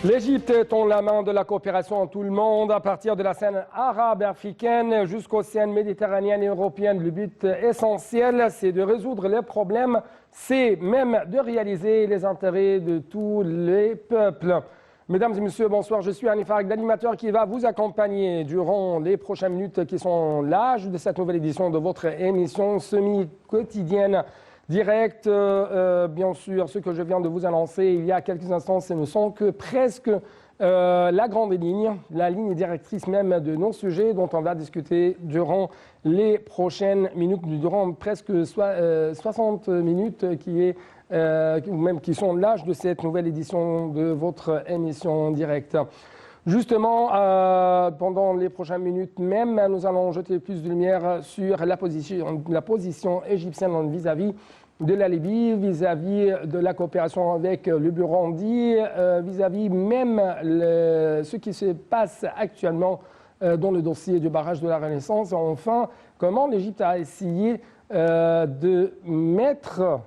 L'Égypte tend la main de la coopération en tout le monde, à partir de la scène arabe et africaine jusqu'aux scènes méditerranéennes et européennes. Le but essentiel, c'est de résoudre les problèmes, c'est même de réaliser les intérêts de tous les peuples. Mesdames et messieurs, bonsoir. Je suis Hanif Farag, l'animateur qui va vous accompagner durant les prochaines minutes qui sont l'âge de cette nouvelle édition de votre émission semi-quotidienne. Direct, bien sûr, ce que je viens de vous annoncer il y a quelques instants, ce ne sont que presque la grande ligne, la ligne directrice même de nos sujets dont on va discuter durant les prochaines minutes, durant presque 60 minutes qui sont l'âge de cette nouvelle édition de votre émission directe. Justement, pendant les prochaines minutes même, nous allons jeter plus de lumière sur la position égyptienne vis-à-vis de la Libye, vis-à-vis de la coopération avec le Burundi, vis-à-vis même ce qui se passe actuellement dans le dossier du barrage de la Renaissance. Enfin, comment l'Égypte a essayé de mettre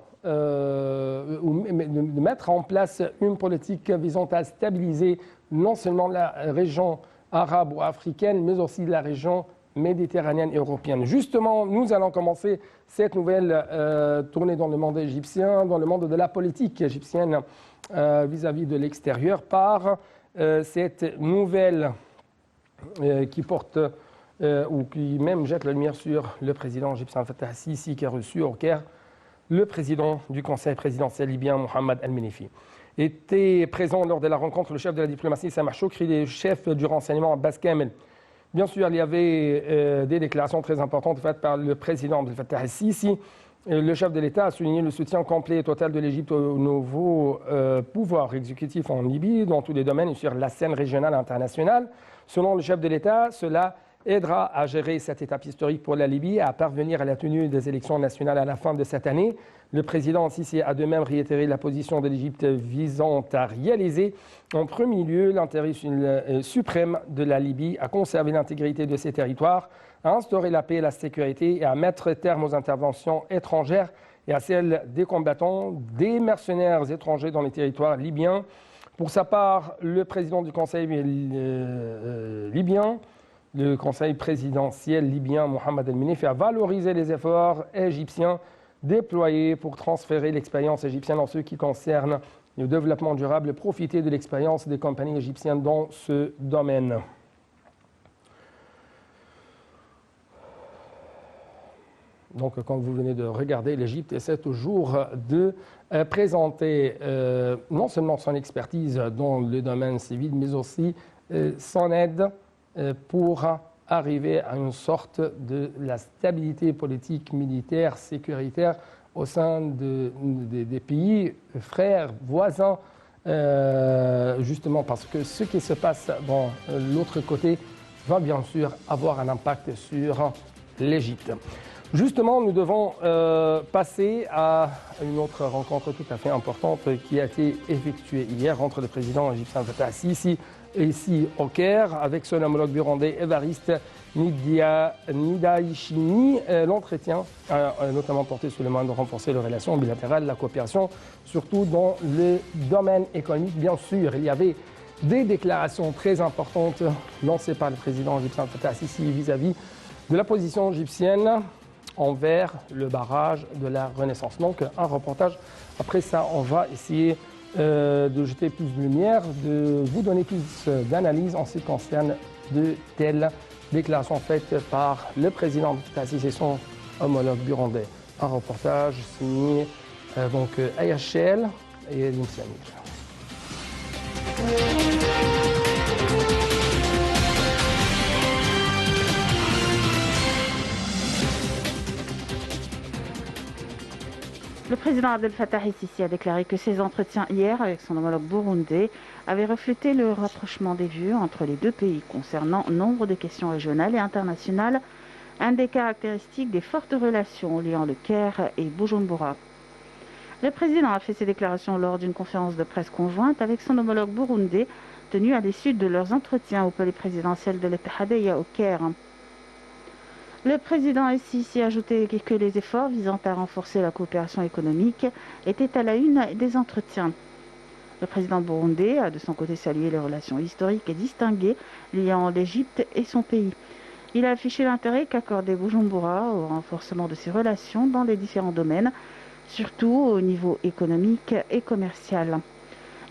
en place une politique visant à stabiliser non seulement la région arabe ou africaine, mais aussi la région méditerranéenne et européenne. Justement, nous allons commencer cette nouvelle tournée dans le monde égyptien, dans le monde de la politique égyptienne vis-à-vis de l'extérieur, par cette nouvelle qui porte ou qui même jette la lumière sur le président égyptien Fattah Sisi, qui a reçu au Caire le président du conseil présidentiel libyen, Mohamed El-Menifi. Était présent lors de la rencontre le chef de la diplomatie, Samah Choukri, et le chef du renseignement, Abbas Kamel. Bien sûr, il y avait des déclarations très importantes faites par le président Abdel Fattah el-Sisi. Le chef de l'État a souligné le soutien complet et total de l'Égypte au nouveau pouvoir exécutif en Libye, dans tous les domaines et sur la scène régionale et internationale. Selon le chef de l'État, cela aidera à gérer cette étape historique pour la Libye et à parvenir à la tenue des élections nationales à la fin de cette année. Le président Sisi a de même réitéré la position de l'Égypte visant à réaliser en premier lieu l'intérêt suprême de la Libye, à conserver l'intégrité de ses territoires, à instaurer la paix et la sécurité et à mettre terme aux interventions étrangères et à celles des combattants, des mercenaires étrangers dans les territoires libyens. Pour sa part, le président du Conseil libyen, le Conseil présidentiel libyen, Mohamed El-Menifi, a valorisé les efforts égyptiens déployés pour transférer l'expérience égyptienne en ce qui concerne le développement durable et profiter de l'expérience des compagnies égyptiennes dans ce domaine. Donc, comme vous venez de regarder, l'Égypte essaie toujours de présenter non seulement son expertise dans le domaine civil, mais aussi son aide pour arriver à une sorte de la stabilité politique, militaire, sécuritaire au sein des pays frères, voisins, justement parce que ce qui se passe dans l'autre côté va bien sûr avoir un impact sur l'Égypte. Justement, nous devons passer à une autre rencontre tout à fait importante qui a été effectuée hier entre le président égyptien Fattah Sisi ici au Caire avec son homologue burundais Évariste Ndayishimiye. L'entretien a notamment porté sur le moyen de renforcer les relations bilatérales, la coopération, surtout dans le domaine économique. Bien sûr, il y avait des déclarations très importantes lancées par le président égyptien Fattah Sisi vis-à-vis de la position égyptienne envers le barrage de la Renaissance. Donc un reportage. Après ça, on va essayer de jeter plus de lumière, de vous donner plus d'analyse en ce qui concerne de telles déclarations faites par le président Fattah Sisi et son homologue burundais. Un reportage signé AHL et l'INSEAD. Le président Abdel Fattah el-Sisi a déclaré que ses entretiens hier avec son homologue burundais avaient reflété le rapprochement des vues entre les deux pays concernant nombre de questions régionales et internationales, un des caractéristiques des fortes relations liant le Caire et Bujumbura. Le président a fait ces déclarations lors d'une conférence de presse conjointe avec son homologue burundais tenue à l'issue de leurs entretiens au palais présidentiel de l'Ittihadiyya au Caire. Le président el-Sisi a ajouté que les efforts visant à renforcer la coopération économique étaient à la une des entretiens. Le président burundais a de son côté salué les relations historiques et distinguées liant l'Égypte et son pays. Il a affiché l'intérêt qu'accordait Bujumbura au renforcement de ses relations dans les différents domaines, surtout au niveau économique et commercial.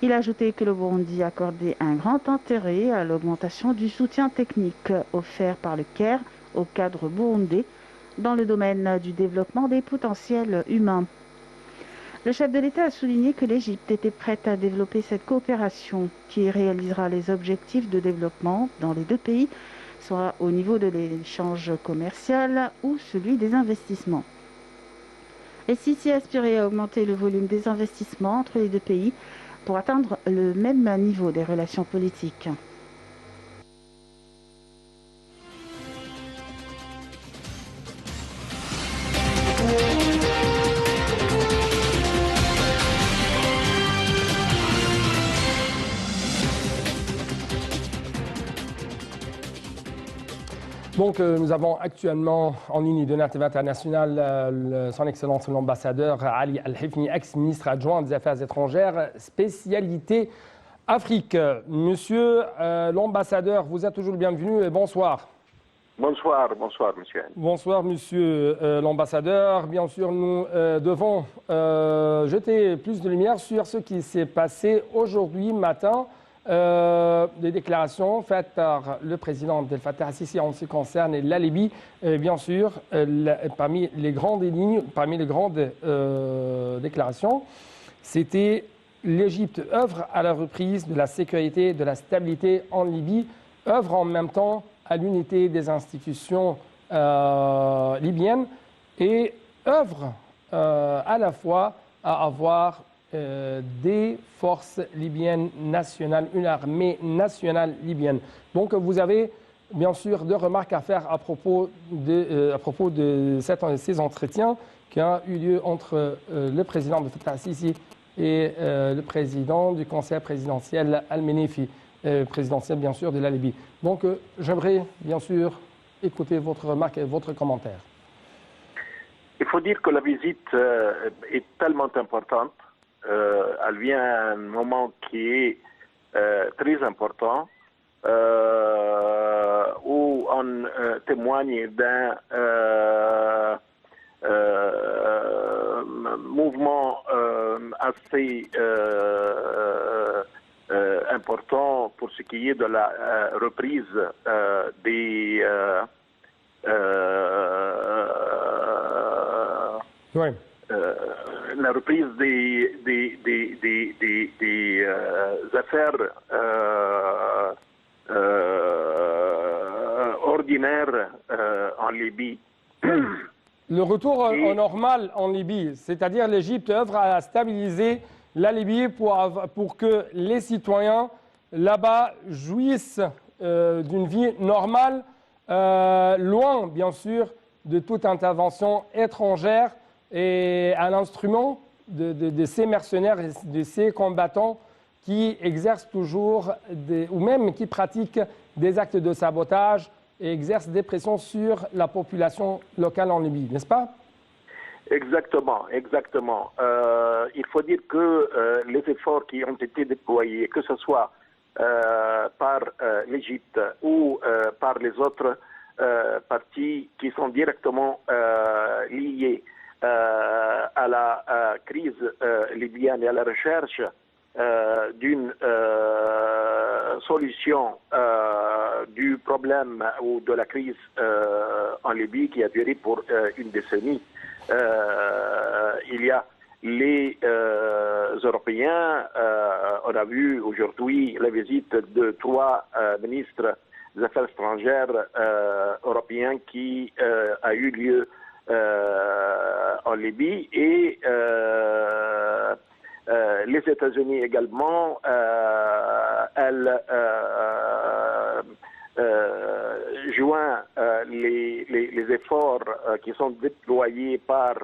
Il a ajouté que le Burundi accordait un grand intérêt à l'augmentation du soutien technique offert par le Caire au cadre burundais dans le domaine du développement des potentiels humains. Le chef de l'État a souligné que l'Égypte était prête à développer cette coopération qui réalisera les objectifs de développement dans les deux pays, soit au niveau de l'échange commercial ou celui des investissements. Et Sisi aspirait à augmenter le volume des investissements entre les deux pays pour atteindre le même niveau des relations politiques. Donc, nous avons actuellement en ligne de Native International son Excellence l'ambassadeur Ali Al-Hifni, ex-ministre adjoint des Affaires étrangères, spécialité Afrique. Monsieur l'ambassadeur, vous êtes toujours le bienvenu et bonsoir. Bonsoir, monsieur. Bonsoir, monsieur l'ambassadeur. Bien sûr, nous devons jeter plus de lumière sur ce qui s'est passé aujourd'hui matin. Des déclarations faites par le président Abdel Fattah al-Sisi en ce qui concerne la Libye. Bien sûr, parmi les grandes lignes, parmi les grandes déclarations, c'était l'Égypte œuvre à la reprise de la sécurité, de la stabilité en Libye, œuvre en même temps à l'unité des institutions libyennes et œuvre à la fois à avoir des forces libyennes nationales, une armée nationale libyenne. Donc vous avez bien sûr deux remarques à faire à propos de ces entretiens qui ont eu lieu entre le président de Fattah al-Sisi et le président du conseil présidentiel Al-Menefi, présidentiel bien sûr de la Libye. Donc j'aimerais bien sûr écouter votre remarque et votre commentaire. Il faut dire que la visite est tellement importante. Elle vient à un moment qui est très important, où on témoigne d'un mouvement assez important pour ce qui est de la reprise des Oui. La reprise des affaires ordinaires en Libye. Le retour au normal en Libye, c'est-à-dire l'Égypte œuvre à stabiliser la Libye pour que les citoyens là-bas jouissent d'une vie normale, loin bien sûr de toute intervention étrangère et à l'instrument de ces mercenaires et de ces combattants qui exercent toujours, ou même qui pratiquent des actes de sabotage et exercent des pressions sur la population locale en Libye, n'est-ce pas? Exactement, exactement. Il faut dire que les efforts qui ont été déployés, que ce soit par l'Égypte ou par les autres parties qui sont directement liées à la crise libyenne et à la recherche d'une solution du problème ou de la crise en Libye qui a duré pour une décennie. Il y a les Européens, on a vu aujourd'hui la visite de 3 ministres des Affaires étrangères européens qui a eu lieu en Libye et les États-Unis également, elles joint les efforts qui sont déployés par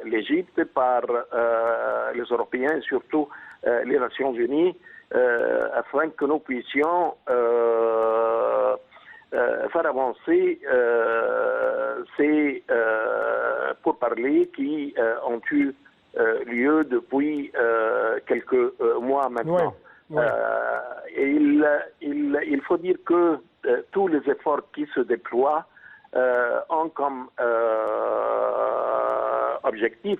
l'Égypte, par les Européens et surtout les Nations Unies, afin que nous puissions faire avancer ces pourparlers qui ont eu lieu depuis quelques mois maintenant. Ouais. Et il faut dire que tous les efforts qui se déploient ont comme objectif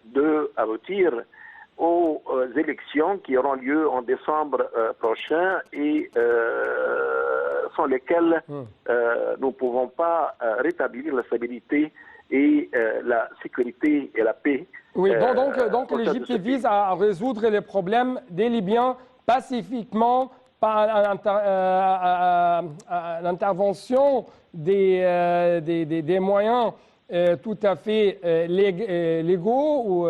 de aboutir aux élections qui auront lieu en décembre prochain et sans lesquelles nous ne pouvons pas rétablir la stabilité et la sécurité et la paix. Oui, donc l'Égypte vise à résoudre les problèmes des Libyens pacifiquement par l'intervention des moyens tout à fait légaux, ou,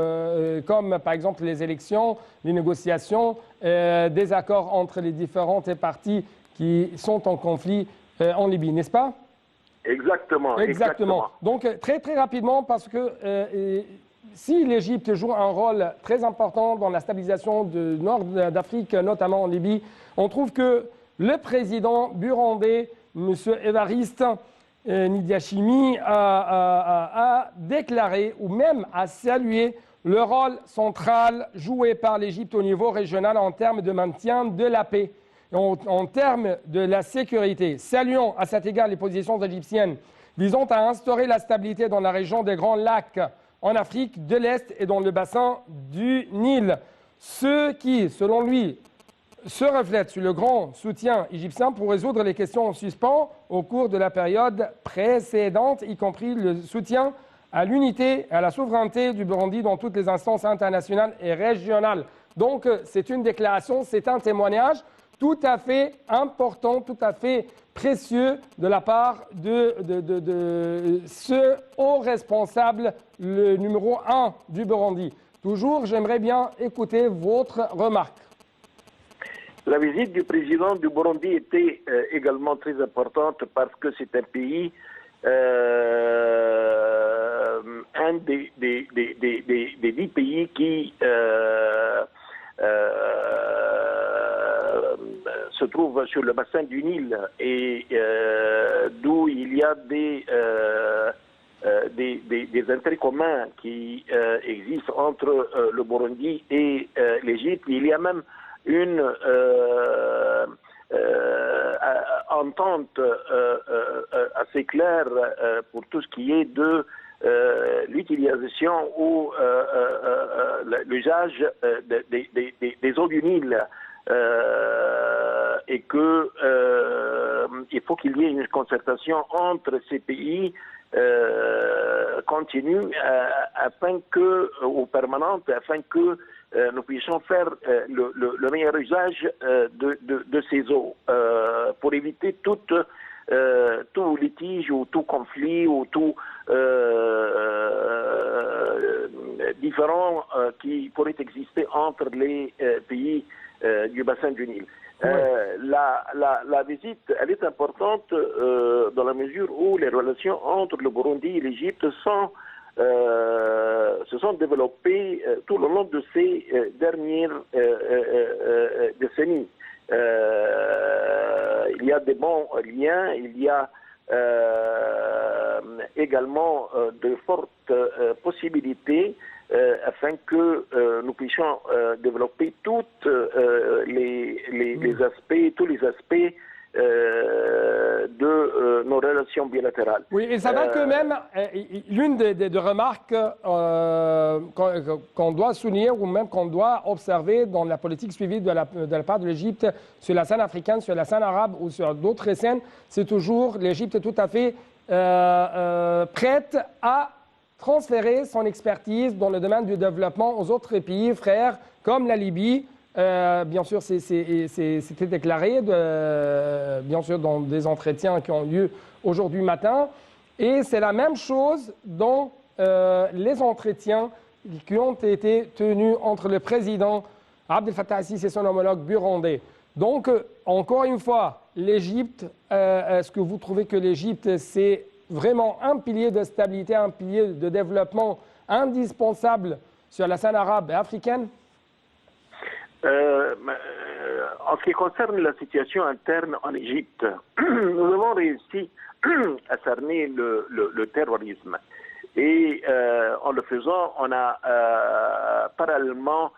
comme par exemple les élections, les négociations, des accords entre les différentes parties qui sont en conflit en Libye, n'est-ce pas? Exactement. Donc très rapidement, parce que si l'Égypte joue un rôle très important dans la stabilisation du nord d'Afrique, notamment en Libye, on trouve que le président burundais, M. Évariste Ndayishimiye, a déclaré ou même a salué le rôle central joué par l'Égypte au niveau régional en termes de maintien de la paix, en termes de la sécurité. Saluons à cet égard les positions égyptiennes visant à instaurer la stabilité dans la région des Grands Lacs en Afrique de l'Est et dans le bassin du Nil. Ce qui, selon lui, se reflète sur le grand soutien égyptien pour résoudre les questions en suspens au cours de la période précédente, y compris le soutien à l'unité et à la souveraineté du Burundi dans toutes les instances internationales et régionales. Donc, c'est une déclaration, c'est un témoignage tout à fait important, tout à fait précieux de la part de ce haut responsable, le numéro 1 du Burundi. Toujours, j'aimerais bien écouter votre remarque. La visite du président du Burundi était également très importante parce que c'est un pays, un des 10 pays qui se trouve sur le bassin du Nil et d'où il y a des intérêts communs qui existent entre le Burundi et l'Égypte. Il y a même une entente assez claire pour tout ce qui est de l'utilisation ou l'usage des eaux du Nil. Et que il faut qu'il y ait une concertation entre ces pays continue afin que, ou permanente, afin que nous puissions faire le meilleur usage de ces eaux pour éviter tout litige ou tout conflit ou tout différent qui pourrait exister entre les pays du bassin du Nil. La visite, elle est importante dans la mesure où les relations entre le Burundi et l'Égypte se sont développées tout le long de ces dernières décennies. Il y a des bons liens, il y a également de fortes possibilités afin que nous puissions développer toutes les aspects, tous les aspects de nos relations bilatérales. Oui, et ça va que même, l'une des remarques qu'on doit souligner ou même qu'on doit observer dans la politique suivie de la part de l'Égypte sur la scène africaine, sur la scène arabe ou sur d'autres scènes, c'est toujours l'Égypte tout à fait prête à transférer son expertise dans le domaine du développement aux autres pays frères comme la Libye. Bien sûr, c'était déclaré, bien sûr, dans des entretiens qui ont lieu aujourd'hui matin. Et c'est la même chose dans les entretiens qui ont été tenus entre le président Abdel Fattah el-Sisi et son homologue burundais. Donc, encore une fois, l'Égypte, est-ce que vous trouvez que l'Égypte, c'est vraiment un pilier de stabilité, un pilier de développement indispensable sur la scène arabe et africaine? En ce qui concerne la situation interne en Égypte, nous avons réussi à cerner le terrorisme. Et en le faisant, on a parallèlement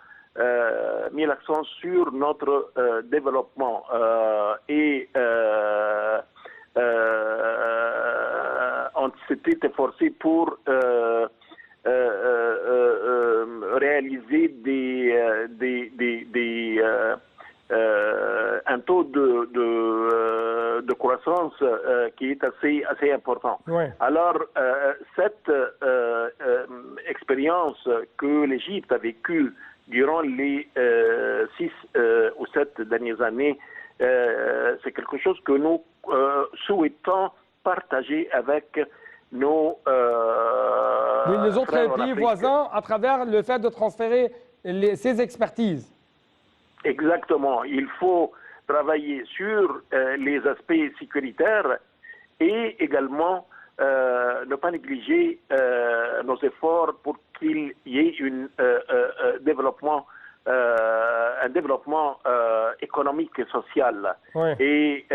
mis l'accent sur notre développement et on s'était efforcé pour réaliser un taux de croissance qui est assez important. Ouais. Alors, cette expérience que l'Égypte a vécue durant les 6 ou 7 dernières années, c'est quelque chose que nous souhaitons partager avec nos les autres frères en pays Afrique. voisins à travers le fait de transférer ces expertises. Exactement. Il faut travailler sur les aspects sécuritaires et également ne pas négliger nos efforts pour qu'il y ait un développement économique et social. Oui. Et,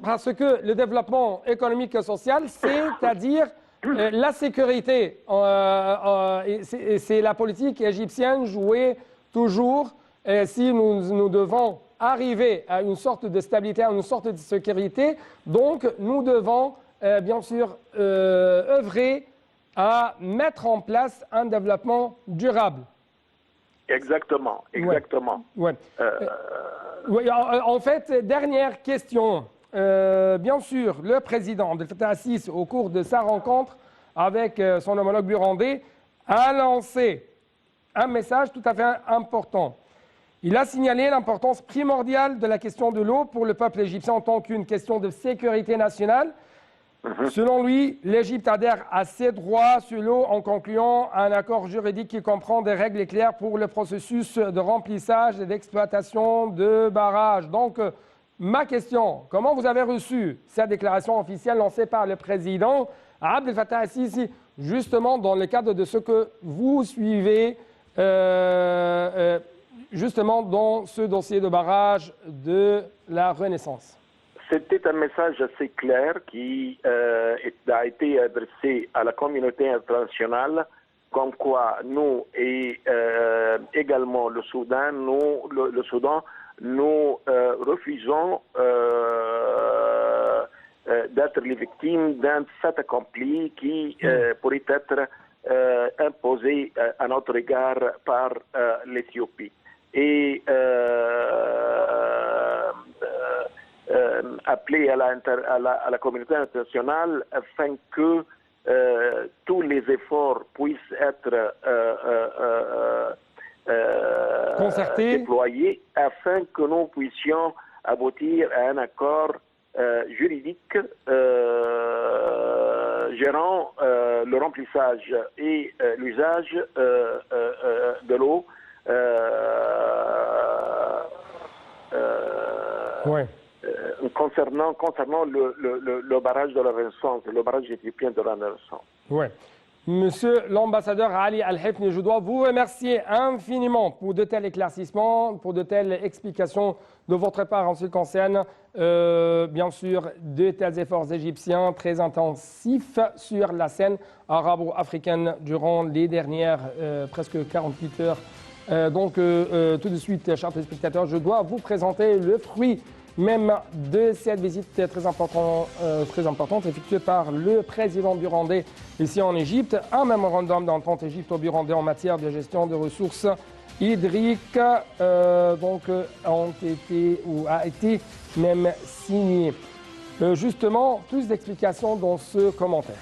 parce que le développement économique et social, c'est-à-dire la sécurité. C'est la politique égyptienne jouée toujours. Si nous devons arriver à une sorte de stabilité, à une sorte de sécurité, donc nous devons bien sûr œuvrer à mettre en place un développement durable. Exactement. Ouais. Oui, en fait, dernière question. Bien sûr, le président Abdel Fattah al-Sisi, au cours de sa rencontre avec son homologue burundais, a lancé un message tout à fait important. Il a signalé l'importance primordiale de la question de l'eau pour le peuple égyptien en tant qu'une question de sécurité nationale. Selon lui, l'Égypte adhère à ses droits sur l'eau en concluant un accord juridique qui comprend des règles claires pour le processus de remplissage et d'exploitation de barrages. Donc, ma question, comment vous avez reçu cette déclaration officielle lancée par le président Abdel Fattah al-Sisi, justement dans le cadre de ce que vous suivez justement dans ce dossier de barrage de la Renaissance? C'était un message assez clair qui a été adressé à la communauté internationale, comme quoi nous et également le Soudan, nous refusons d'être les victimes d'un fait accompli qui pourrait être imposé à notre égard par l'Éthiopie. Et appeler à la communauté internationale afin que tous les efforts puissent être déployés afin que nous puissions aboutir à un accord juridique gérant le remplissage et l'usage de l'eau. Ouais. Concernant le barrage de la Renaissance, le barrage éthiopien de la Renaissance. Oui. Monsieur l'ambassadeur Ali Al-Hifni, je dois vous remercier infiniment pour de tels éclaircissements, pour de telles explications de votre part en ce qui concerne, bien sûr, de tels efforts égyptiens très intensifs sur la scène arabo-africaine durant les dernières presque 48 heures. Donc, tout de suite, chers téléspectateurs, je dois vous présenter le fruit même de cette visite très importante effectuée par le président burundais ici en Égypte, un mémorandum d'entente égypto-burundais en matière de gestion de ressources hydriques a été même signé. Justement, plus d'explications dans ce commentaire.